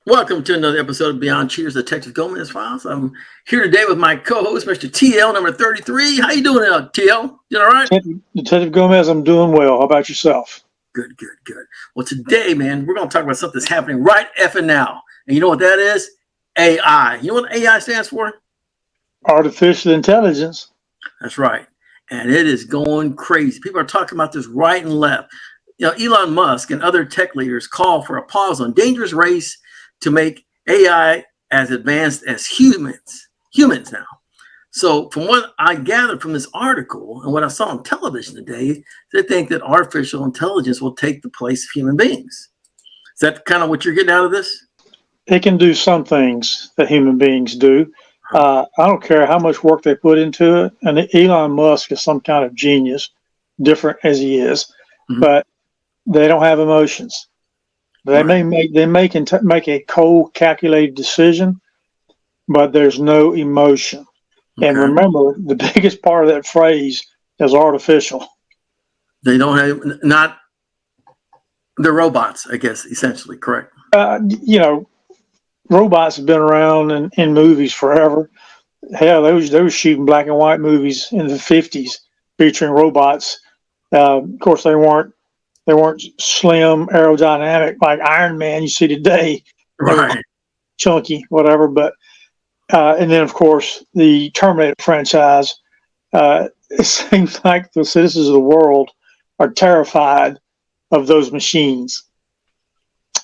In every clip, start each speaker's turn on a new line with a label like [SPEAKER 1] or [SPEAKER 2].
[SPEAKER 1] Welcome to another episode of Beyond Cheers, Detective Gomez Files. I'm here today with my co-host, Mr. TL, number 33. How you doing, TL? You all right?
[SPEAKER 2] Detective Gomez, I'm doing well. How about yourself?
[SPEAKER 1] Good. Well, today, man, we're going to talk about something that's happening right effing now. And you know what that is? AI. You know what AI stands for?
[SPEAKER 2] Artificial intelligence.
[SPEAKER 1] That's right. And it is going crazy. People are talking about this right and left. You know, Elon Musk and other tech leaders call for a pause on dangerous race to make AI as advanced as humans now. So from what I gathered from this article and what I saw on television today, they think that artificial intelligence will take the place of human beings. Is that kind of what you're getting out of this?
[SPEAKER 2] It can do some things that human beings do. I don't care how much work they put into it. And Elon Musk is some kind of genius, different as he is, but they don't have emotions. They may make a cold, calculated decision, but there's no emotion. Okay. And remember, the biggest part of that phrase is artificial.
[SPEAKER 1] They don't have, not, they're robots, I guess, essentially, correct?
[SPEAKER 2] You know, robots have been around in movies forever. Hell, they were shooting black and white movies in the 50s featuring robots. Of course, they weren't slim, aerodynamic like Iron Man you see today.
[SPEAKER 1] Right.
[SPEAKER 2] Chunky, whatever. But and then, of course, the Terminator franchise. It seems like the citizens of the world are terrified of those machines.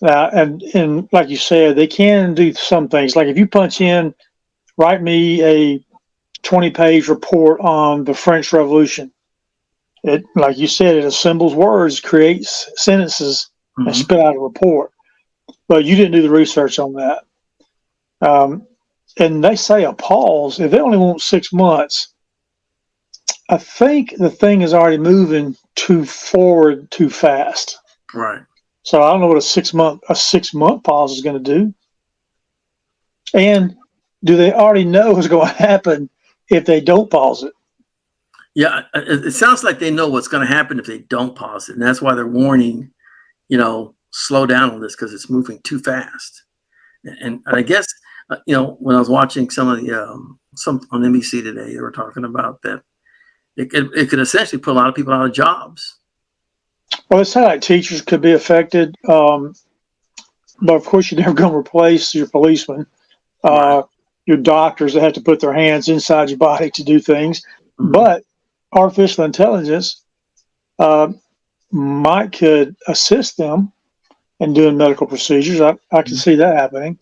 [SPEAKER 2] And like you said, they can do some things. Like if you punch in, write me a 20-page report on the French Revolution. It, like you said, it assembles words, creates sentences, and spit out a report. But you didn't do the research on that. And they say a pause. If they only want 6 months, I think the thing is already moving too forward too fast.
[SPEAKER 1] Right.
[SPEAKER 2] So I don't know what a six month pause is going to do. And do they already know what's going to happen if they don't pause it?
[SPEAKER 1] Yeah, it sounds like they know what's going to happen if they don't pause it. And that's why they're warning, slow down on this because it's moving too fast. And I guess, when I was watching some of the, some on NBC today, they were talking about that it could essentially put a lot of people out of jobs.
[SPEAKER 2] Well, it's like teachers could be affected. But of course, you're never going to replace your policemen, your doctors that have to put their hands inside your body to do things. But artificial intelligence could assist them in doing medical procedures. I can see that happening.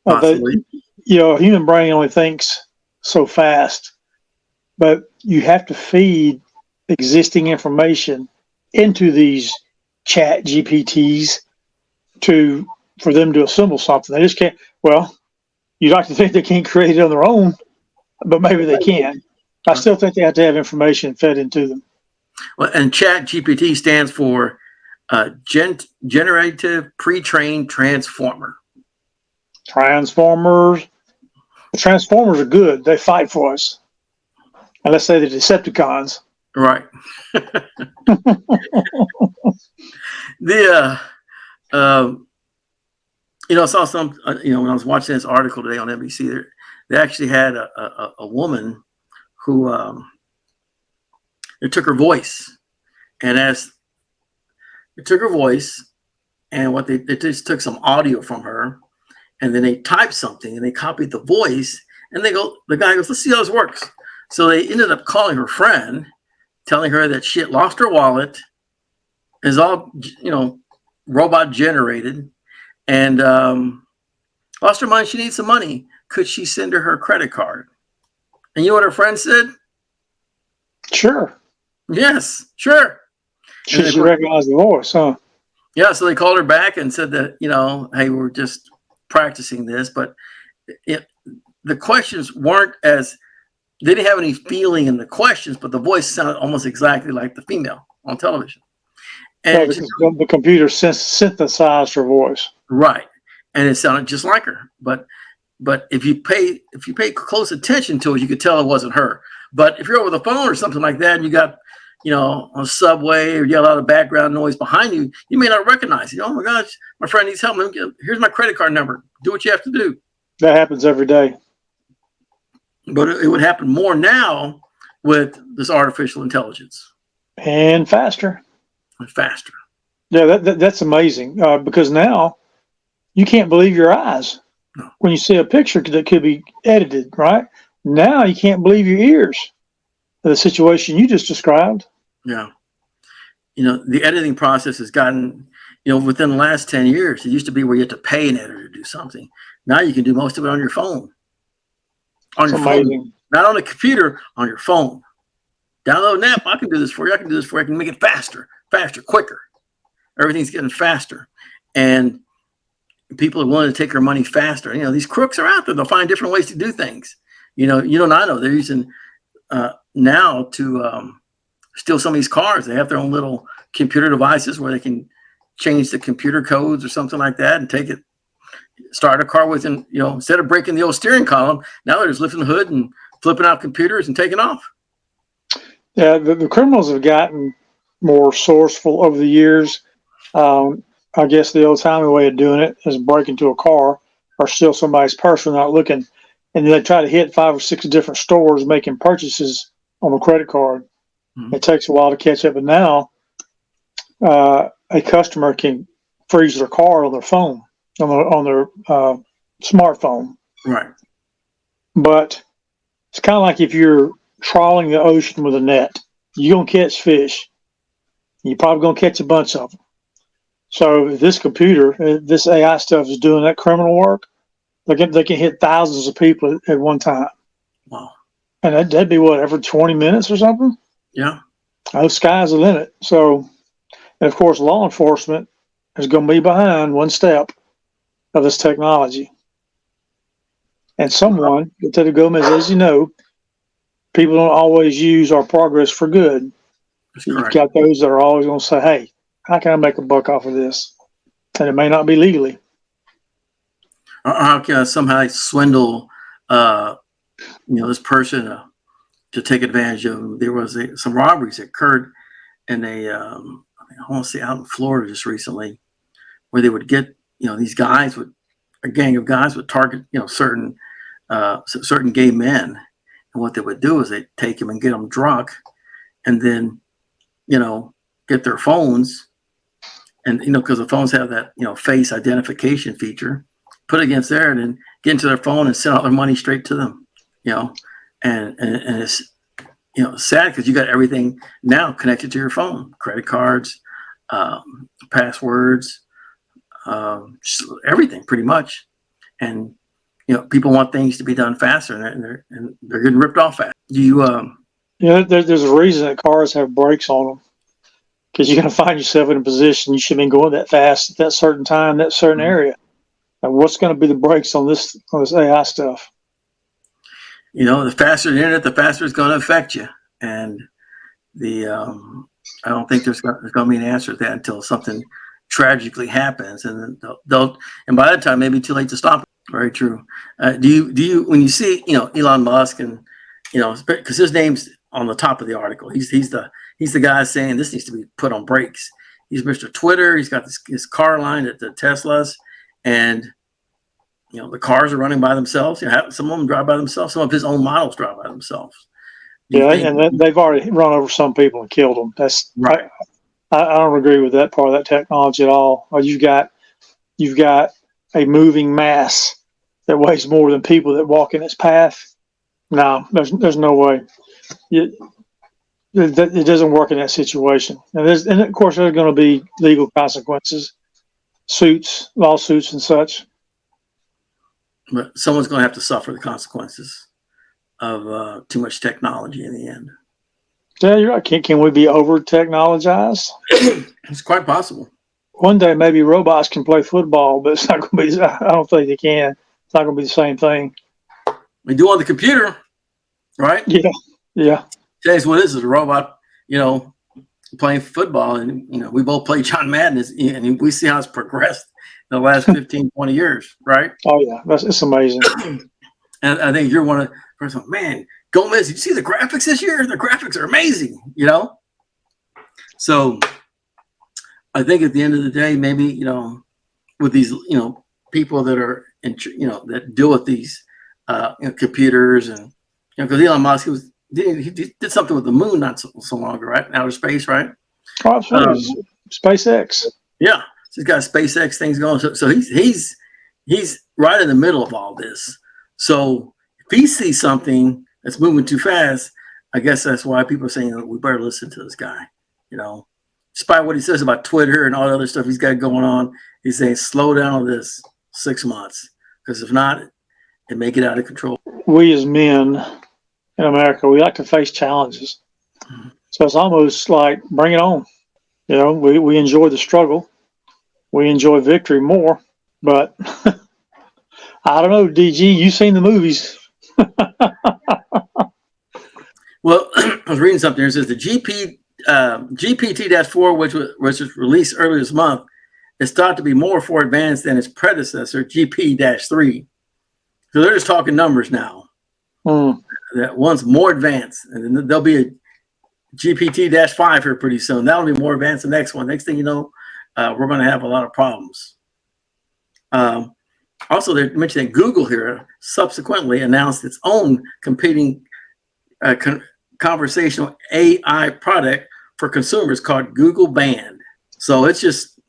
[SPEAKER 1] Possibly.
[SPEAKER 2] A human brain only thinks so fast, but you have to feed existing information into these chat GPTs for them to assemble something. They just can't. Well, you'd like to think they can't create it on their own, but maybe they can. I still think they have to have information fed into them.
[SPEAKER 1] Well, and Chat GPT stands for Generative Pre-trained Transformer.
[SPEAKER 2] Transformers. The Transformers are good. They fight for us. And let's say the Decepticons.
[SPEAKER 1] Right. I saw some, when I was watching this article today on NBC, they actually had a woman who it took her voice, and they just took some audio from her, and then they typed something and they copied the voice, and the guy goes, let's see how this works. So they ended up calling her friend, telling her that she had lost her wallet, is all robot generated, and lost her money. She needs some money. Could she send her credit card? And you know what her friend said?
[SPEAKER 2] Sure.
[SPEAKER 1] Yes, sure.
[SPEAKER 2] She recognized the voice, huh?
[SPEAKER 1] Yeah, so they called her back and said that, hey, we're just practicing this. But the questions weren't they didn't have any feeling in the questions, but the voice sounded almost exactly like the female on television. And
[SPEAKER 2] the computer synthesized her voice.
[SPEAKER 1] Right. And it sounded just like her. But if you pay close attention to it, you could tell it wasn't her. But if you're over the phone or something like that, and you got on a subway, or you got a lot of background noise behind you, you may not recognize it. Oh my gosh, my friend needs help. Here's my credit card number. Do what you have to do.
[SPEAKER 2] That happens every day.
[SPEAKER 1] But it would happen more now with this artificial intelligence.
[SPEAKER 2] And faster.
[SPEAKER 1] And faster.
[SPEAKER 2] Yeah, that's amazing, because now you can't believe your eyes when you see a picture that could be edited, right? Now you can't believe your ears. The situation you just described.
[SPEAKER 1] Yeah. The editing process has gotten, within the last 10 years, it used to be where you had to pay an editor to do something. Now you can do most of it on your phone. On your phone. Not on a computer, on your phone. Download an app. I can do this for you. I can do this for you. I can make it faster, quicker. Everything's getting faster. And people are willing to take their money faster. These crooks are out there. They'll find different ways to do things. I know they're using now to steal some of these cars. They have their own little computer devices where they can change the computer codes or something like that and take it, start a car with, instead of breaking the old steering column, now they're just lifting the hood and flipping out computers and taking off.
[SPEAKER 2] Yeah, the criminals have gotten more resourceful over the years. I guess the old-timey way of doing it is break into a car or steal somebody's purse without looking, and they try to hit 5 or 6 different stores making purchases on a credit card. Mm-hmm. It takes a while to catch up, and now a customer can freeze their car on their phone, on their smartphone.
[SPEAKER 1] Right.
[SPEAKER 2] But it's kind of like if you're trawling the ocean with a net. You're going to catch fish. You're probably going to catch a bunch of them. So if this computer, this AI stuff is doing that criminal work, they can hit thousands of people at one time.
[SPEAKER 1] Wow.
[SPEAKER 2] And that'd be what, every 20 minutes or something?
[SPEAKER 1] Yeah.
[SPEAKER 2] The sky's the limit. So, and of course, law enforcement is going to be behind one step of this technology. And someone, Lieutenant Gomez, as you know, people don't always use our progress for good. You've got those that are always going to say, hey, how can I make a buck off of this? And it may not be legally.
[SPEAKER 1] How can I somehow swindle, this person to take advantage of them? There was some robberies that occurred in I want to say out in Florida just recently, where they would get, these guys a gang of guys would target, certain gay men. And what they would do is they'd take them and get them drunk and then, get their phones. And, because the phones have that, face identification feature, put it against there and then get into their phone and send all their money straight to them, and it's, sad because you got everything now connected to your phone, credit cards, passwords, everything pretty much. And, people want things to be done faster and they're getting ripped off fast.
[SPEAKER 2] There's a reason that cars have brakes on them. Because you're going to find yourself in a position you shouldn't be going that fast at that certain time, that certain area. And what's going to be the brakes on this AI stuff?
[SPEAKER 1] The faster the internet, the faster it's going to affect you. And I don't think there's going to be an answer to that until something tragically happens, and and by that time, maybe too late to stop it. Very true. Do you when you see Elon Musk and because his name's on the top of the article, he's the guy saying this needs to be put on brakes. He's Mr. Twitter. He's got his car line at the Teslas, and the cars are running by themselves. Some of them drive by themselves. Some of his own models drive by themselves.
[SPEAKER 2] And they've already run over some people and killed them. That's
[SPEAKER 1] right.
[SPEAKER 2] I don't agree with that part of that technology at all. You've got a moving mass that weighs more than people that walk in its path. No, there's no way. It doesn't work in that situation. And of course, there's going to be legal consequences, lawsuits, and such.
[SPEAKER 1] But someone's going to have to suffer the consequences of too much technology in the end.
[SPEAKER 2] Yeah, you're right. Can we be over technologized?
[SPEAKER 1] It's quite possible.
[SPEAKER 2] One day, maybe robots can play football, but it's not going to be. I don't think they can. It's not going to be the same thing.
[SPEAKER 1] We do on the computer, right?
[SPEAKER 2] Yeah.
[SPEAKER 1] Today's what is a robot, playing football, and we both play John Madden, and we see how it's progressed in the last 15, 20 years, right?
[SPEAKER 2] Oh yeah, it's amazing.
[SPEAKER 1] And I think you're one of the first one. Man, Gomez, did you see the graphics this year? The graphics are amazing, So I think at the end of the day, maybe, with these, people that are, that deal with these, computers and, because Elon Musk, he did something with the moon not so long ago, right? Outer space, right?
[SPEAKER 2] Oh, absolutely. SpaceX.
[SPEAKER 1] Yeah. So he's got SpaceX things going. So he's right in the middle of all this. So if he sees something that's moving too fast, I guess that's why people are saying we better listen to this guy. Despite what he says about Twitter and all the other stuff he's got going on, he's saying slow down on this 6 months, because if not, it may get out of control.
[SPEAKER 2] We as men in America, we like to face challenges. Mm-hmm. So it's almost like bring it on. We enjoy the struggle. We enjoy victory more. But I don't know, DG, you've seen the movies.
[SPEAKER 1] Well, I was reading something here. It says the GPT-4, which was released earlier this month, is thought to be more advanced than its predecessor, GP-3. So they're just talking numbers now. That one's more advanced, and then there'll be a GPT-5 here pretty soon. That'll be more advanced than the next one. Next thing you know, we're going to have a lot of problems. Also, they're mentioning Google here subsequently announced its own competing conversational AI product for consumers called Google Band. So it's just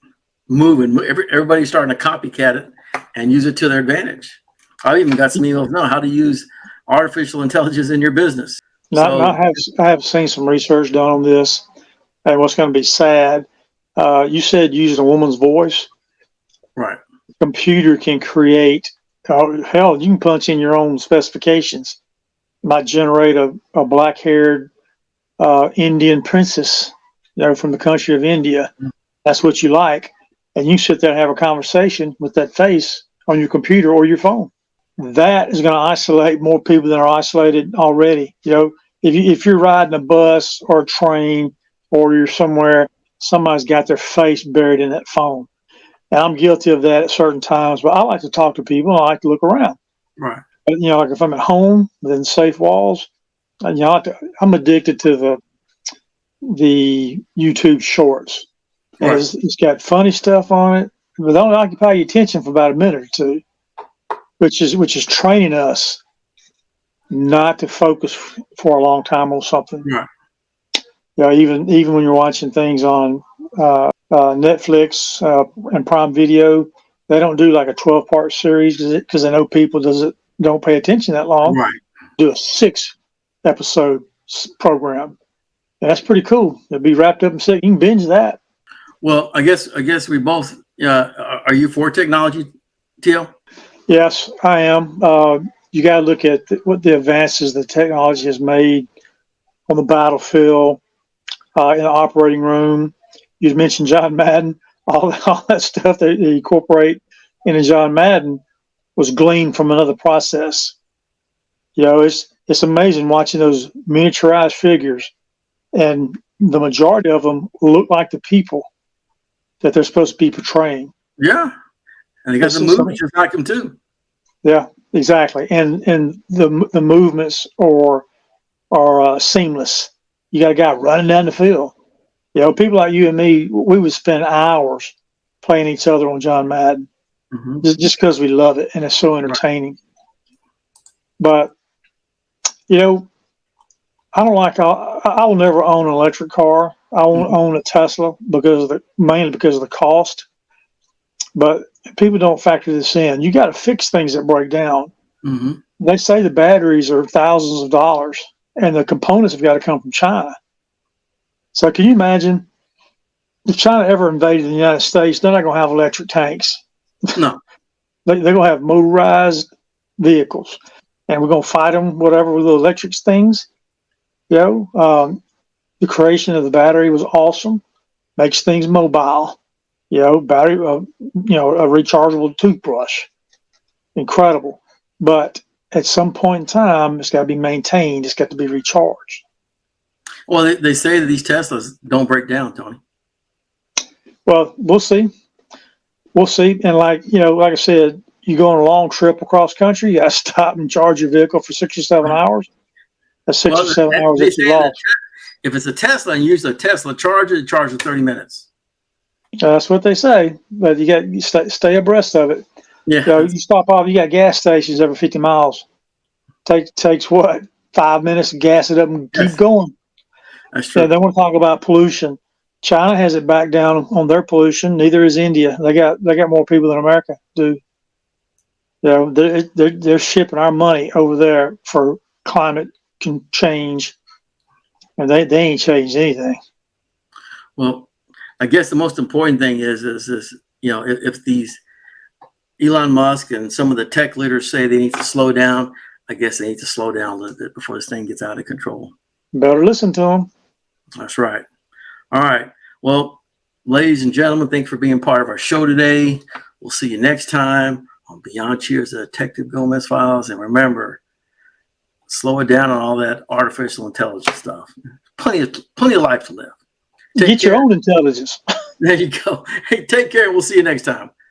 [SPEAKER 1] moving. Everybody's starting to copycat it and use it to their advantage. I even got some emails now how to use artificial intelligence in your business.
[SPEAKER 2] I have seen some research done on this, and what's going to be sad. You said using a woman's voice,
[SPEAKER 1] right?
[SPEAKER 2] Computer can create. Hell, you can punch in your own specifications. Might generate a black-haired Indian princess, from the country of India. That's what you like, and you sit there and have a conversation with that face on your computer or your phone. That is going to isolate more people than are isolated already. If you're riding a bus or a train or you're somewhere, somebody's got their face buried in that phone. And I'm guilty of that at certain times, but I like to talk to people. And I like to look around.
[SPEAKER 1] Right.
[SPEAKER 2] But, like if I'm at home within safe walls, I'm addicted to the YouTube shorts. Right. It's got funny stuff on it, but they only occupy your attention for about a minute or two. Which is training us not to focus for a long time on something.
[SPEAKER 1] Right.
[SPEAKER 2] Even when you're watching things on Netflix and Prime Video, they don't do like a 12-part series because they know people don't pay attention that long.
[SPEAKER 1] Right.
[SPEAKER 2] Do a 6-episode program, and that's pretty cool. It'll be wrapped up in 6. You can binge that.
[SPEAKER 1] Well, I guess we both. Are you for technology, Teal?
[SPEAKER 2] Yes, I am. You got to look at what the advances the technology has made on the battlefield, in the operating room. You mentioned John Madden. All that stuff that they incorporate into John Madden was gleaned from another process. It's amazing watching those miniaturized figures, and the majority of them look like the people that they're supposed to be portraying.
[SPEAKER 1] Yeah. And they got the movements just like them too.
[SPEAKER 2] Yeah, exactly. And the movements are seamless. You got a guy running down the field. People like you and me, we would spend hours playing each other on John Madden, just because we love it and it's so entertaining. Right. But I don't like. I will never own an electric car. I won't own a Tesla mainly because of the cost. But people don't factor this in. You got to fix things that break down. Mm-hmm. They say the batteries are thousands of dollars, and the components have got to come from China. So can you imagine if China ever invaded the United States? They're not going to have electric tanks.
[SPEAKER 1] No,
[SPEAKER 2] they're going to have motorized vehicles, and we're going to fight them, whatever, with the electric things. The creation of the battery was awesome. Makes things mobile. Battery, a rechargeable toothbrush. Incredible. But at some point in time, it's got to be maintained. It's got to be recharged.
[SPEAKER 1] Well, they say that these Teslas don't break down, Tony.
[SPEAKER 2] Well, we'll see. We'll see. And like I said, you go on a long trip across country, you got to stop and charge your vehicle for 6 or 7 hours. That's 6 or 7 hours that you lost.
[SPEAKER 1] if it's a Tesla and you use a Tesla charger, it charges 30 minutes.
[SPEAKER 2] That's what they say, but you stay abreast of it.
[SPEAKER 1] Yeah.
[SPEAKER 2] You know, you stop off. You got gas stations every 50 miles. Takes what, 5 minutes to gas it up and keep going.
[SPEAKER 1] That's true.
[SPEAKER 2] Yeah, then we'll talk about pollution. China has it back down on their pollution. Neither is India. They got more people than America do. You know, they're shipping our money over there for climate change, and they ain't changed anything.
[SPEAKER 1] Well, I guess the most important thing is you know, if these Elon Musk and some of the tech leaders say they need to slow down, I guess they need to slow down a little bit before this thing gets out of control.
[SPEAKER 2] Better listen to them.
[SPEAKER 1] That's right. All right. Well, ladies and gentlemen, thanks for being part of our show today. We'll see you next time on Beyond Cheers, the Detective Gomez Files. And remember, slow it down on all that artificial intelligence stuff. Plenty of life to live.
[SPEAKER 2] Get your own intelligence.
[SPEAKER 1] There you go. Hey, take care. We'll see you next time.